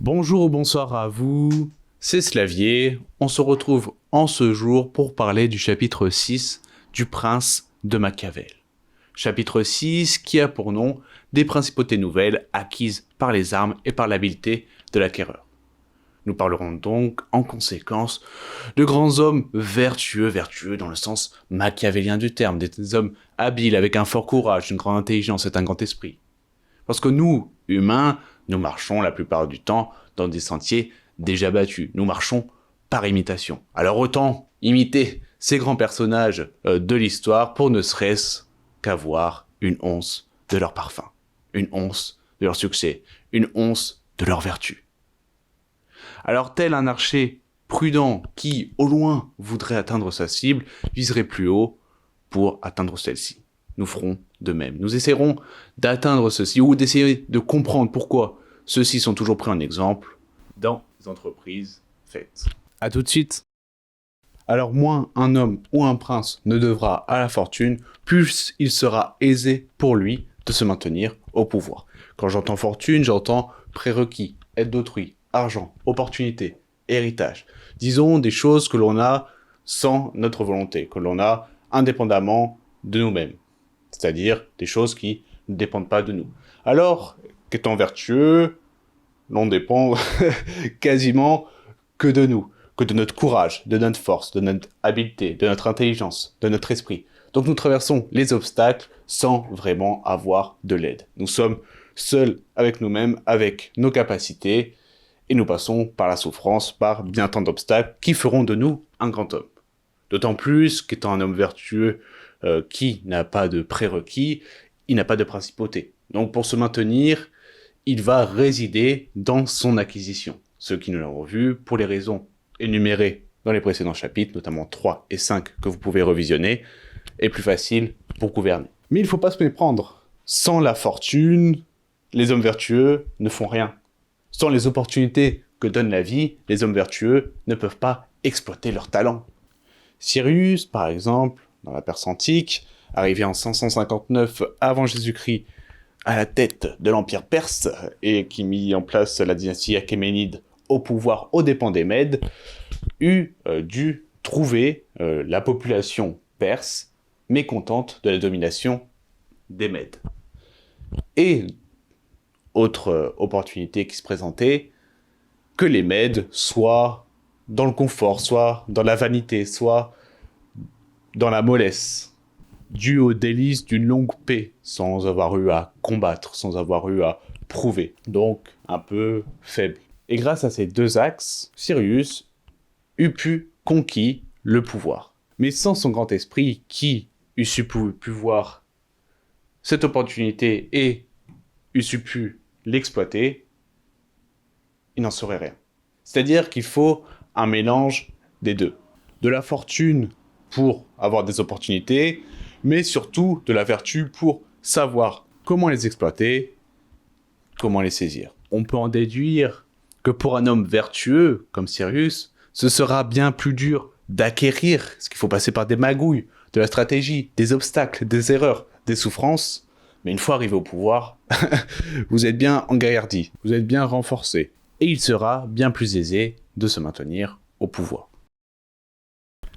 Bonjour ou bonsoir à vous, c'est Slavier. On se retrouve en ce jour pour parler du chapitre 6 du Prince de Machiavel. Chapitre 6 qui a pour nom des principautés nouvelles acquises par les armes et par l'habileté de l'acquéreur. Nous parlerons donc en conséquence de grands hommes vertueux dans le sens machiavélien du terme, des hommes habiles avec un fort courage, une grande intelligence et un grand esprit. Parce que nous, humains, nous marchons la plupart du temps dans des sentiers déjà battus. Nous marchons par imitation. Alors autant imiter ces grands personnages de l'histoire pour ne serait-ce qu'avoir une once de leur parfum, une once de leur succès, une once de leur vertu. Alors tel un archer prudent qui, au loin, voudrait atteindre sa cible, viserait plus haut pour atteindre celle-ci. Nous ferons de même. Nous essaierons d'atteindre ceci ou d'essayer de comprendre pourquoi ceux-ci sont toujours pris en exemple dans les entreprises faites. À tout de suite. Alors moins un homme ou un prince ne devra à la fortune, plus il sera aisé pour lui de se maintenir au pouvoir. Quand j'entends fortune, j'entends prérequis, aide d'autrui, argent, opportunité, héritage. Disons des choses que l'on a sans notre volonté, que l'on a indépendamment de nous-mêmes. C'est-à-dire des choses qui ne dépendent pas de nous. Alors, qu'étant vertueux, l'on dépend quasiment que de nous, que de notre courage, de notre force, de notre habileté, de notre intelligence, de notre esprit. Donc nous traversons les obstacles sans vraiment avoir de l'aide. Nous sommes seuls avec nous-mêmes, avec nos capacités, et nous passons par la souffrance, par bien tant d'obstacles qui feront de nous un grand homme. D'autant plus qu'étant un homme vertueux qui n'a pas de prérequis, il n'a pas de principauté. Donc pour se maintenir, il va résider dans son acquisition. Ce qui nous l'avons vu, pour les raisons énumérées dans les précédents chapitres, notamment 3 et 5 que vous pouvez revisionner, est plus facile pour gouverner. Mais il ne faut pas se méprendre. Sans la fortune, les hommes vertueux ne font rien. Sans les opportunités que donne la vie, les hommes vertueux ne peuvent pas exploiter leur talent. Cyrus, par exemple, dans la Perse antique, arrivé en 559 avant Jésus-Christ à la tête de l'Empire perse et qui mit en place la dynastie achéménide au pouvoir aux dépens des Mèdes, eut dû trouver la population perse mécontente de la domination des Mèdes. Et autre opportunité qui se présentait, que les Mèdes soient dans le confort, soit dans la vanité, soit dans la mollesse, dû aux délices d'une longue paix, sans avoir eu à combattre, sans avoir eu à prouver, donc un peu faible. Et grâce à ces deux axes, Cyrus eût pu conquis le pouvoir. Mais sans son grand esprit, qui eût pu voir cette opportunité et eût pu l'exploiter, il n'en saurait rien. C'est-à-dire qu'il faut un mélange des deux. De la fortune pour avoir des opportunités, mais surtout de la vertu pour savoir comment les exploiter, comment les saisir. On peut en déduire que pour un homme vertueux comme Cyrus, ce sera bien plus dur d'acquérir, parce qu'il faut passer par des magouilles, de la stratégie, des obstacles, des erreurs, des souffrances. Mais une fois arrivé au pouvoir, vous êtes bien engaillardi, vous êtes bien renforcé, et il sera bien plus aisé de se maintenir au pouvoir.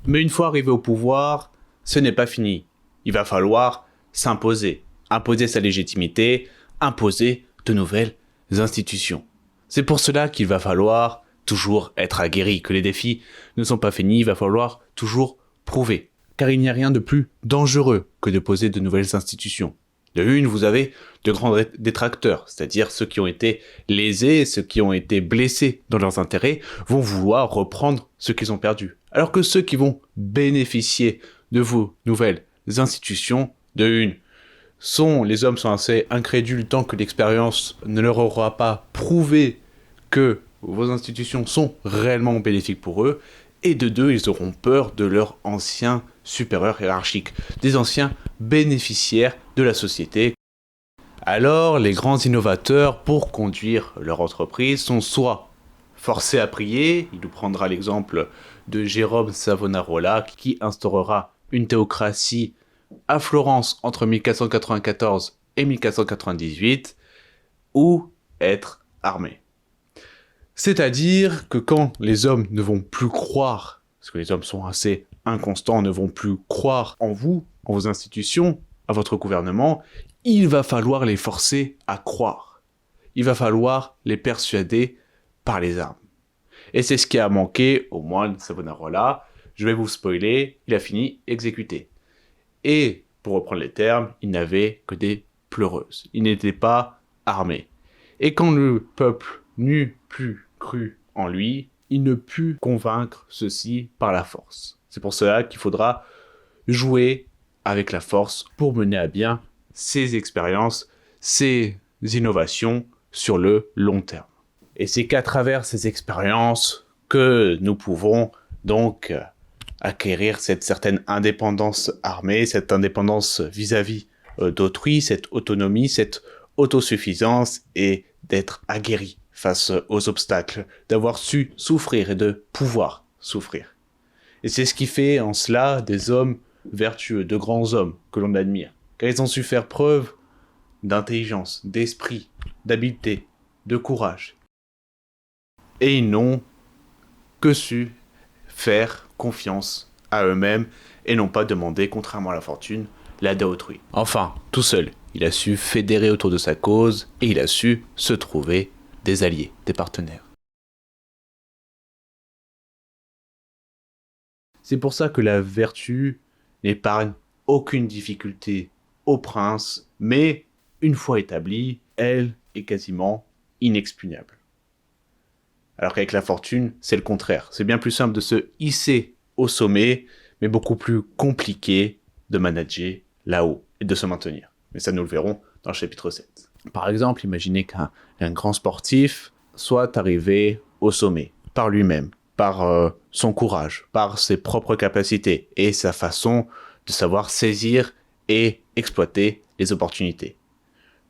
Mais une fois arrivé au pouvoir, ce n'est pas fini. Il va falloir s'imposer, imposer sa légitimité, imposer de nouvelles institutions. C'est pour cela qu'il va falloir toujours être aguerri, que les défis ne sont pas finis, il va falloir toujours prouver. Car il n'y a rien de plus dangereux que de poser de nouvelles institutions. De une, vous avez de grands détracteurs, c'est-à-dire ceux qui ont été lésés, ceux qui ont été blessés dans leurs intérêts, vont vouloir reprendre ce qu'ils ont perdu. Alors que ceux qui vont bénéficier de vos nouvelles institutions, de une, les hommes sont assez incrédules tant que l'expérience ne leur aura pas prouvé que vos institutions sont réellement bénéfiques pour eux, et de deux, ils auront peur de leurs anciens supérieurs hiérarchiques, des anciens bénéficiaires de la société. Alors, les grands innovateurs, pour conduire leur entreprise, sont soit forcés à prier, il nous prendra l'exemple de Jérôme Savonarola, qui instaurera une théocratie à Florence entre 1494 et 1498, ou être armé. C'est-à-dire que quand les hommes ne vont plus croire, parce que les hommes sont assez inconstants, ne vont plus croire en vous, en vos institutions, à votre gouvernement, il va falloir les forcer à croire. Il va falloir les persuader par les armes. Et c'est ce qui a manqué au moine Savonarola. Je vais vous spoiler, il a fini exécuté. Et, pour reprendre les termes, il n'avait que des pleureuses. Il n'était pas armé. Et quand le peuple n'eut plus cru en lui, il ne put convaincre ceux-ci par la force. C'est pour cela qu'il faudra jouer avec la force pour mener à bien ces expériences, ces innovations sur le long terme. Et c'est qu'à travers ces expériences que nous pouvons donc acquérir cette certaine indépendance armée, cette indépendance vis-à-vis d'autrui, cette autonomie, cette autosuffisance et d'être aguerri face aux obstacles, d'avoir su souffrir et de pouvoir souffrir. Et c'est ce qui fait en cela des hommes vertueux, de grands hommes que l'on admire, car ils ont su faire preuve d'intelligence, d'esprit, d'habileté, de courage. Et ils n'ont que su faire confiance à eux-mêmes et n'ont pas demandé, contrairement à la fortune, l'aide à autrui. Enfin, tout seul, il a su fédérer autour de sa cause et il a su se trouver des alliés, des partenaires. C'est pour ça que la vertu n'épargne aucune difficulté au prince, mais une fois établie, elle est quasiment inexpugnable. Alors qu'avec la fortune, c'est le contraire. C'est bien plus simple de se hisser au sommet, mais beaucoup plus compliqué de manager là-haut et de se maintenir. Mais ça, nous le verrons dans le chapitre 7. Par exemple, imaginez qu'un grand sportif soit arrivé au sommet par lui-même, par son courage, par ses propres capacités et sa façon de savoir saisir et exploiter les opportunités.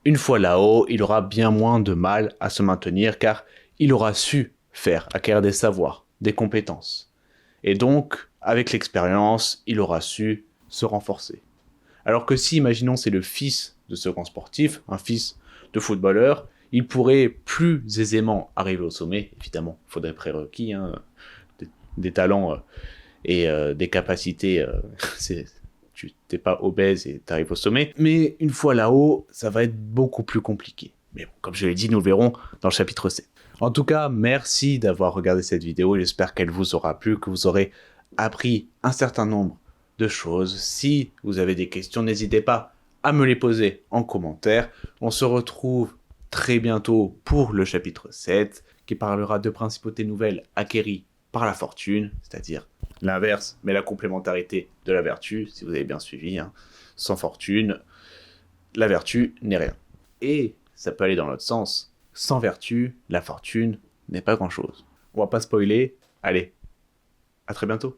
Une fois là-haut, il aura bien moins de mal à se maintenir car il aura su acquérir des savoirs, des compétences. Et donc, avec l'expérience, il aura su se renforcer. Alors que si, imaginons, c'est le fils de ce grand sportif, un fils de footballeur, il pourrait plus aisément arriver au sommet. Évidemment, il faudrait prérequis, des talents et des capacités. Tu n'es pas obèse et tu arrives au sommet. Mais une fois là-haut, ça va être beaucoup plus compliqué. Mais bon, comme je l'ai dit, nous le verrons dans le chapitre 7. En tout cas, merci d'avoir regardé cette vidéo. J'espère qu'elle vous aura plu, que vous aurez appris un certain nombre de choses. Si vous avez des questions, n'hésitez pas à me les poser en commentaire. On se retrouve très bientôt pour le chapitre 7 qui parlera de principautés nouvelles acquéries par la fortune, c'est-à-dire l'inverse, mais la complémentarité de la vertu, si vous avez bien suivi. Sans fortune, la vertu n'est rien. Et ça peut aller dans l'autre sens. Sans vertu, la fortune n'est pas grand-chose. On va pas spoiler. Allez, à très bientôt.